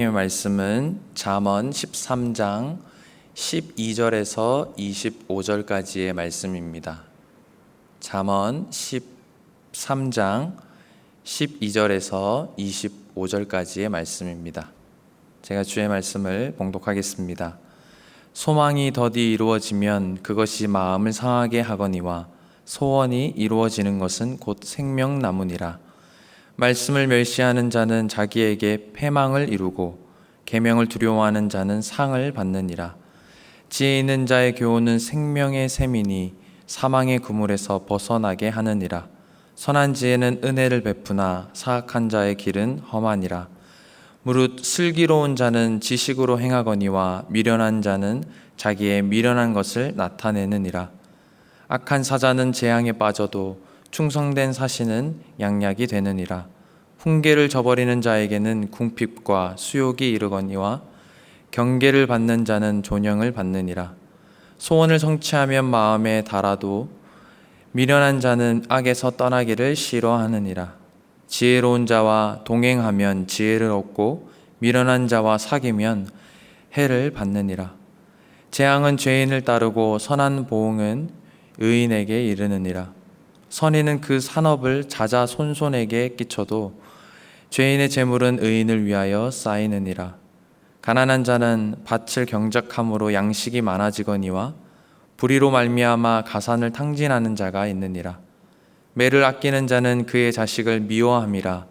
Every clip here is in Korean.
하나님의 말씀은 잠언 13장 12절에서 25절까지의 말씀입니다. 잠언 13장 12절에서 25절까지의 말씀입니다. 제가 주의 말씀을 봉독하겠습니다. 소망이 더디 이루어지면 그것이 마음을 상하게 하거니와 소원이 이루어지는 것은 곧 생명나무니라. 말씀을 멸시하는 자는 자기에게 패망을 이루고 계명을 두려워하는 자는 상을 받느니라. 지혜 있는 자의 교훈은 생명의 샘이니 사망의 그물에서 벗어나게 하느니라. 선한 지혜는 은혜를 베푸나 사악한 자의 길은 험하니라. 무릇 슬기로운 자는 지식으로 행하거니와 미련한 자는 자기의 미련한 것을 나타내느니라. 악한 사자는 재앙에 빠져도 충성된 사신은 양약이 되느니라. 훈계를 저버리는 자에게는 궁핍과 수욕이 이르거니와 경계를 받는 자는 존영을 받느니라. 소원을 성취하면 마음에 달아도 미련한 자는 악에서 떠나기를 싫어하느니라. 지혜로운 자와 동행하면 지혜를 얻고 미련한 자와 사귀면 해를 받느니라. 재앙은 죄인을 따르고 선한 보응은 의인에게 이르느니라. 선인은 그 산업을 자자손손에게 끼쳐도 죄인의 재물은 의인을 위하여 쌓이느니라. 가난한 자는 밭을 경작함으로 양식이 많아지거니와 불의로 말미암아 가산을 탕진하는 자가 있느니라. 매를 아끼는 자는 그의 자식을 미워함이라.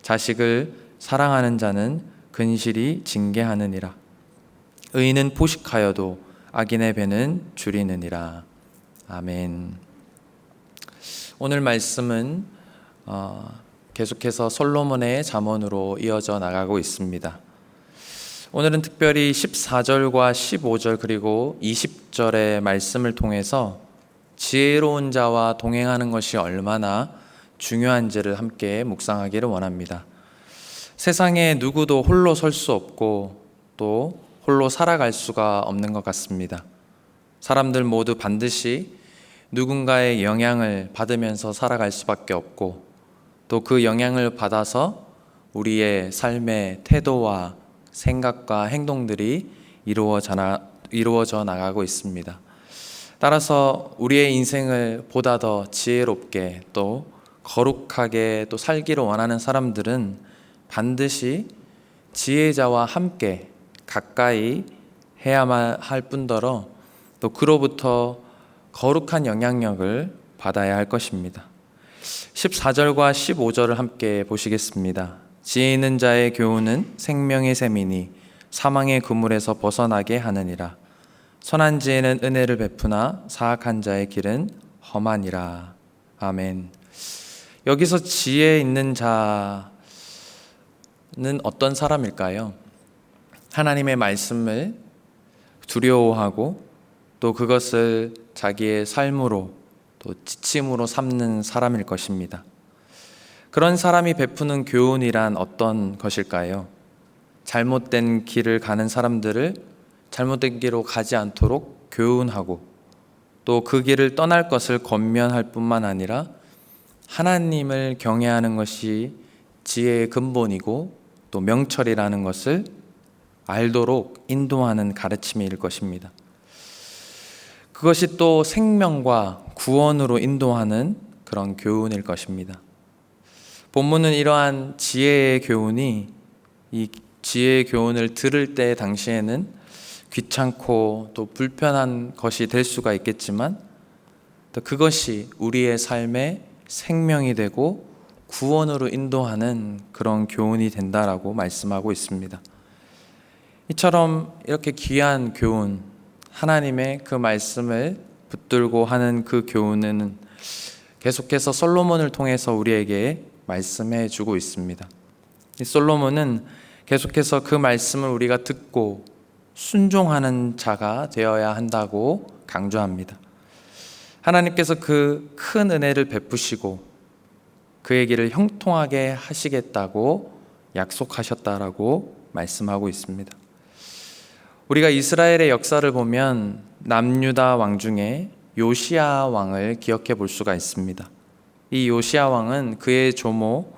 자식을 사랑하는 자는 근실이 징계하느니라. 의인은 포식하여도 악인의 배는 줄이느니라. 아멘. 오늘 말씀은 계속해서 솔로몬의 잠언으로 이어져 나가고 있습니다. 오늘은 특별히 14절과 15절 그리고 20절의 말씀을 통해서 지혜로운 자와 동행하는 것이 얼마나 중요한지를 함께 묵상하기를 원합니다. 세상에 누구도 홀로 설 수 없고 또 홀로 살아갈 수가 없는 것 같습니다. 사람들 모두 반드시 누군가의 영향을 받으면서 살아갈 수밖에 없고 또 그 영향을 받아서 우리의 삶의 태도와 생각과 행동들이 이루어져 나가고 있습니다. 따라서 우리의 인생을 보다 더 지혜롭게 또 거룩하게 또 살기를 원하는 사람들은 반드시 지혜자와 함께 가까이 해야만 할 뿐더러 또 그로부터 거룩한 영향력을 받아야 할 것입니다. 14절과 15절을 함께 보시겠습니다. 지혜 있는 자의 교훈은 생명의 샘이니 사망의 그물에서 벗어나게 하느니라. 선한 지혜는 은혜를 베푸나 사악한 자의 길은 험하니라. 아멘. 여기서 지혜 있는 자는 어떤 사람일까요? 하나님의 말씀을 두려워하고 또 그것을 자기의 삶으로 또 지침으로 삼는 사람일 것입니다. 그런 사람이 베푸는 교훈이란 어떤 것일까요? 잘못된 길을 가는 사람들을 잘못된 길로 가지 않도록 교훈하고 또 그 길을 떠날 것을 권면할 뿐만 아니라 하나님을 경외하는 것이 지혜의 근본이고 또 명철이라는 것을 알도록 인도하는 가르침일 것입니다. 그것이 또 생명과 구원으로 인도하는 그런 교훈일 것입니다. 본문은 이러한 지혜의 교훈이 이 지혜의 교훈을 들을 때 당시에는 귀찮고 또 불편한 것이 될 수가 있겠지만 또 그것이 우리의 삶의 생명이 되고 구원으로 인도하는 그런 교훈이 된다라고 말씀하고 있습니다. 이처럼 이렇게 귀한 교훈, 하나님의 그 말씀을 붙들고 하는 그 교훈은 계속해서 솔로몬을 통해서 우리에게 말씀해 주고 있습니다. 이 솔로몬은 계속해서 그 말씀을 우리가 듣고 순종하는 자가 되어야 한다고 강조합니다. 하나님께서 그 큰 은혜를 베푸시고 그의 길을 형통하게 하시겠다고 약속하셨다라고 말씀하고 있습니다. 우리가 이스라엘의 역사를 보면 남유다 왕 중에 요시야 왕을 기억해 볼 수가 있습니다. 이 요시야 왕은 그의 조모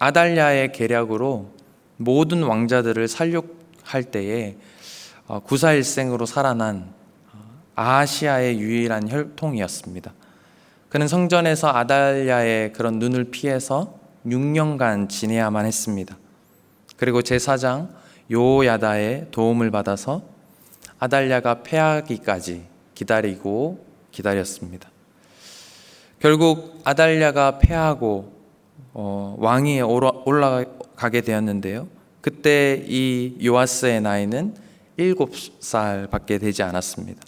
아달랴의 계략으로 모든 왕자들을 살육할 때에 구사일생으로 살아난 아하시아의 유일한 혈통이었습니다. 그는 성전에서 아달랴의 그런 눈을 피해서 6년간 지내야만 했습니다. 그리고 제사장 요야다의 도움을 받아서 아달랴가 패하기까지 기다렸습니다. 결국 아달랴가 패하고 왕위에 올라가게 되었는데요. 그때 이 요아스의 나이는 7살밖에 되지 않았습니다.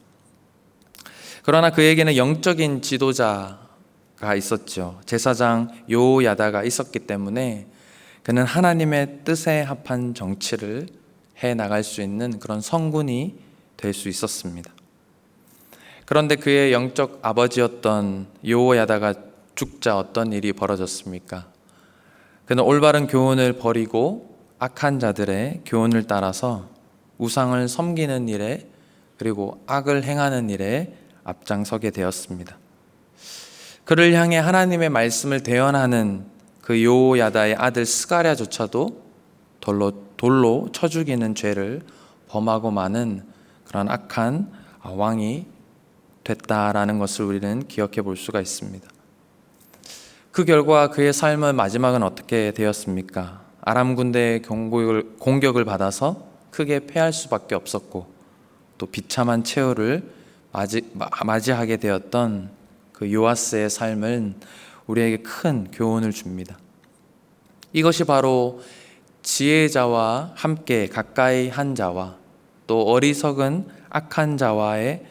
그러나 그에게는 영적인 지도자가 있었죠. 제사장 요야다가 있었기 때문에 그는 하나님의 뜻에 합한 정치를 해 나갈 수 있는 그런 성군이 될 수 있었습니다. 그런데 그의 영적 아버지였던 요야다가 죽자 어떤 일이 벌어졌습니까? 그는 올바른 교훈을 버리고 악한 자들의 교훈을 따라서 우상을 섬기는 일에 그리고 악을 행하는 일에 앞장서게 되었습니다. 그를 향해 하나님의 말씀을 대언하는 그 요야다의 아들 스가랴조차도 돌로 쳐 죽이는 죄를 범하고 마는 그런 악한 왕이 됐다라는 것을 우리는 기억해 볼 수가 있습니다. 그 결과 그의 삶의 마지막은 어떻게 되었습니까? 아람 군대의 공격을 받아서 크게 패할 수밖에 없었고 또 비참한 최후를 맞이하게 되었던 그 요아스의 삶은 우리에게 큰 교훈을 줍니다. 이것이 바로 지혜자와 함께 가까이 한 자와 또 어리석은 악한 자와의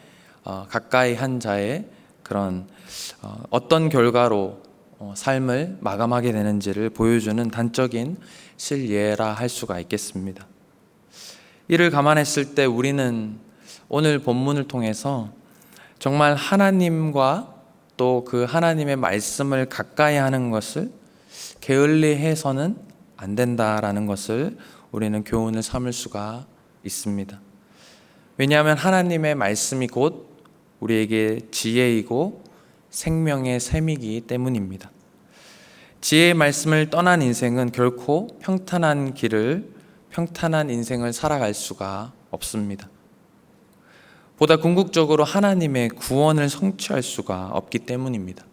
가까이 한 자의 그런 어떤 결과로 삶을 마감하게 되는지를 보여주는 단적인 실예라 할 수가 있겠습니다. 이를 감안했을 때 우리는 오늘 본문을 통해서 정말 하나님과 또 그 하나님의 말씀을 가까이 하는 것을 게을리해서는 안 된다라는 것을 우리는 교훈을 삼을 수가 있습니다. 왜냐하면 하나님의 말씀이 곧 우리에게 지혜이고 생명의 샘이기 때문입니다. 지혜의 말씀을 떠난 인생은 결코 평탄한 인생을 살아갈 수가 없습니다. 보다 궁극적으로 하나님의 구원을 성취할 수가 없기 때문입니다.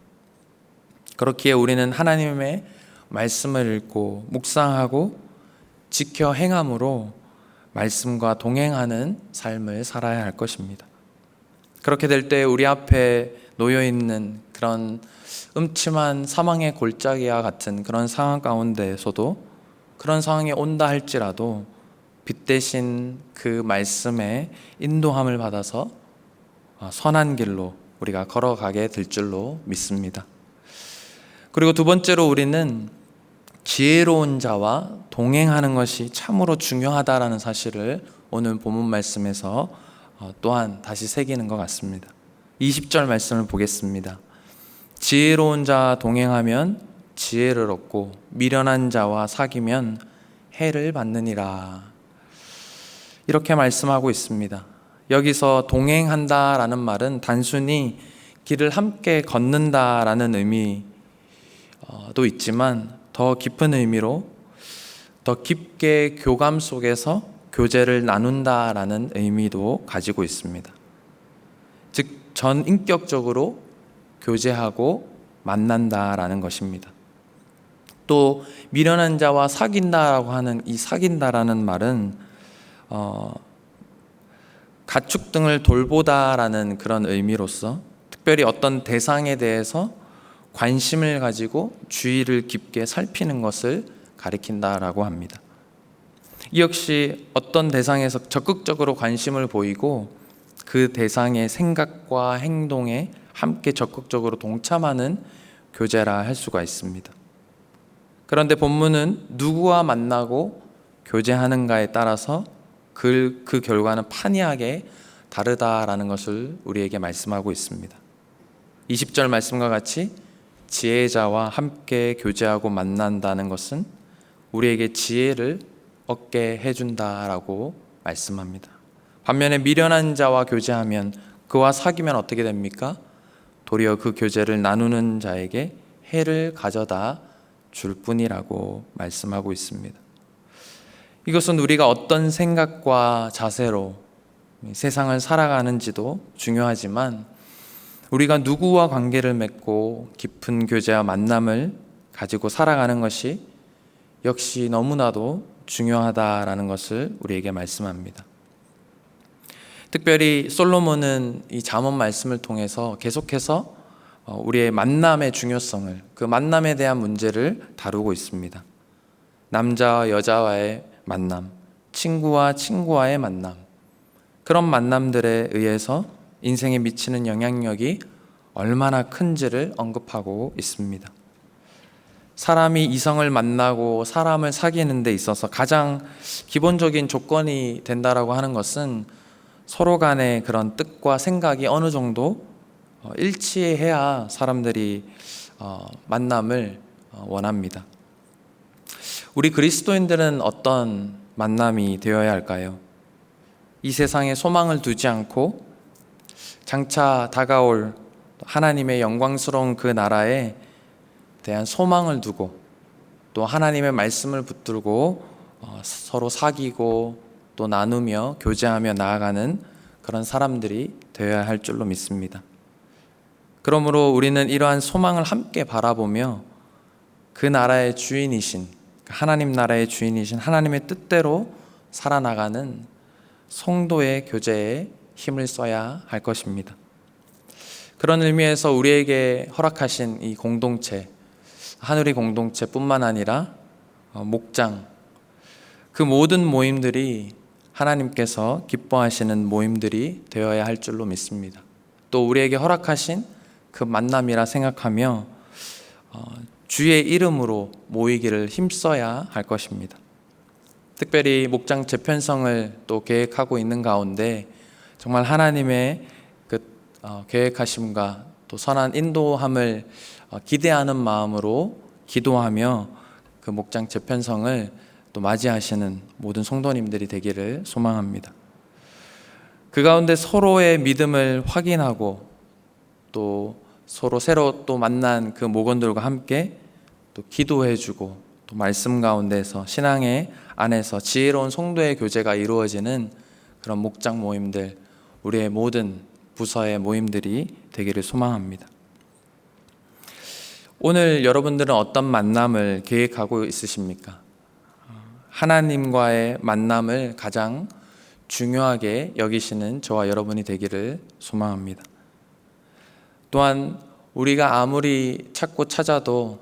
그렇기에 우리는 하나님의 말씀을 읽고 묵상하고 지켜 행함으로 말씀과 동행하는 삶을 살아야 할 것입니다. 그렇게 될 때 우리 앞에 놓여 있는 그런 음침한 사망의 골짜기와 같은 그런 상황 가운데에서도 그런 상황이 온다 할지라도 빛 대신 그 말씀에 인도함을 받아서 선한 길로 우리가 걸어가게 될 줄로 믿습니다. 그리고 두 번째로 우리는 지혜로운 자와 동행하는 것이 참으로 중요하다라는 사실을 오늘 본문 말씀에서 또한 다시 새기는 것 같습니다. 20절 말씀을 보겠습니다. 지혜로운 자와 동행하면 지혜를 얻고 미련한 자와 사귀면 해를 받느니라. 이렇게 말씀하고 있습니다. 여기서 동행한다라는 말은 단순히 길을 함께 걷는다라는 의미도 있지만 더 깊은 의미로 더 깊게 교감 속에서 교제를 나눈다라는 의미도 가지고 있습니다. 즉 전인격적으로 교제하고 만난다라는 것입니다. 또 미련한 자와 사귄다라고 하는 이 사귄다라는 말은 가축 등을 돌보다라는 그런 의미로서 특별히 어떤 대상에 대해서 관심을 가지고 주의를 깊게 살피는 것을 가리킨다라고 합니다. 이 역시 어떤 대상에서 적극적으로 관심을 보이고 그 대상의 생각과 행동에 함께 적극적으로 동참하는 교제라 할 수가 있습니다. 그런데 본문은 누구와 만나고 교제하는가에 따라서 그 결과는 판이하게 다르다라는 것을 우리에게 말씀하고 있습니다. 20절 말씀과 같이 지혜자와 함께 교제하고 만난다는 것은 우리에게 지혜를 얻게 해준다라고 말씀합니다. 반면에 미련한 자와 교제하면 그와 사귀면 어떻게 됩니까? 도리어 그 교제를 나누는 자에게 해를 가져다 줄 뿐이라고 말씀하고 있습니다. 이것은 우리가 어떤 생각과 자세로 세상을 살아가는지도 중요하지만 우리가 누구와 관계를 맺고 깊은 교제와 만남을 가지고 살아가는 것이 역시 너무나도 중요하다라는 것을 우리에게 말씀합니다. 특별히 솔로몬은 이 잠언 말씀을 통해서 계속해서 우리의 만남의 중요성을, 그 만남에 대한 문제를 다루고 있습니다. 남자와 여자와의 만남, 친구와 친구와의 만남, 그런 만남들에 의해서 인생에 미치는 영향력이 얼마나 큰지를 언급하고 있습니다. 사람이 이성을 만나고 사람을 사귀는 데 있어서 가장 기본적인 조건이 된다라고 하는 것은 서로 간의 그런 뜻과 생각이 어느 정도 일치해야 사람들이 만남을 원합니다. 우리 그리스도인들은 어떤 만남이 되어야 할까요? 이 세상에 소망을 두지 않고 장차 다가올 하나님의 영광스러운 그 나라에 대한 소망을 두고 또 하나님의 말씀을 붙들고 서로 사귀고 또 나누며 교제하며 나아가는 그런 사람들이 되어야 할 줄로 믿습니다. 그러므로 우리는 이러한 소망을 함께 바라보며 그 나라의 주인이신, 하나님 나라의 주인이신 하나님의 뜻대로 살아나가는 성도의 교제에 힘을 써야 할 것입니다. 그런 의미에서 우리에게 허락하신 이 공동체, 하늘의 공동체뿐만 아니라 목장, 그 모든 모임들이 하나님께서 기뻐하시는 모임들이 되어야 할 줄로 믿습니다. 또 우리에게 허락하신 그 만남이라 생각하며 주의 이름으로 모이기를 힘써야 할 것입니다. 특별히 목장 재편성을 또 계획하고 있는 가운데 정말 하나님의 그 계획하심과 또 선한 인도함을 기대하는 마음으로 기도하며 그 목장 재편성을 또 맞이하시는 모든 성도님들이 되기를 소망합니다. 그 가운데 서로의 믿음을 확인하고 또 서로 새로 또 만난 그 목원들과 함께 또 기도해주고 또 말씀 가운데서 신앙의 안에서 지혜로운 성도의 교제가 이루어지는 그런 목장 모임들, 우리의 모든 부서의 모임들이 되기를 소망합니다. 오늘 여러분들은 어떤 만남을 계획하고 있으십니까? 하나님과의 만남을 가장 중요하게 여기시는 저와 여러분이 되기를 소망합니다. 또한 우리가 아무리 찾고 찾아도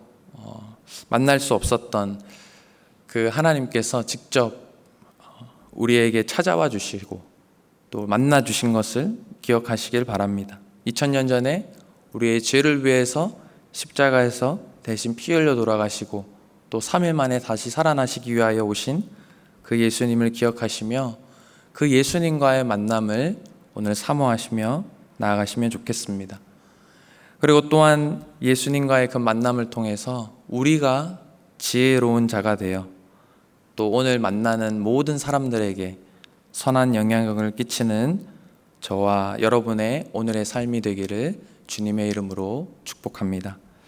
만날 수 없었던 그 하나님께서 직접 우리에게 찾아와 주시고 또 만나 주신 것을 기억하시길 바랍니다. 2000년 전에 우리의 죄를 위해서 십자가에서 대신 피 흘려 돌아가시고 또 3일 만에 다시 살아나시기 위하여 오신 그 예수님을 기억하시며 그 예수님과의 만남을 오늘 사모하시며 나아가시면 좋겠습니다. 그리고 또한 예수님과의 그 만남을 통해서 우리가 지혜로운 자가 되어 또 오늘 만나는 모든 사람들에게 선한 영향력을 끼치는 저와 여러분의 오늘의 삶이 되기를 주님의 이름으로 축복합니다.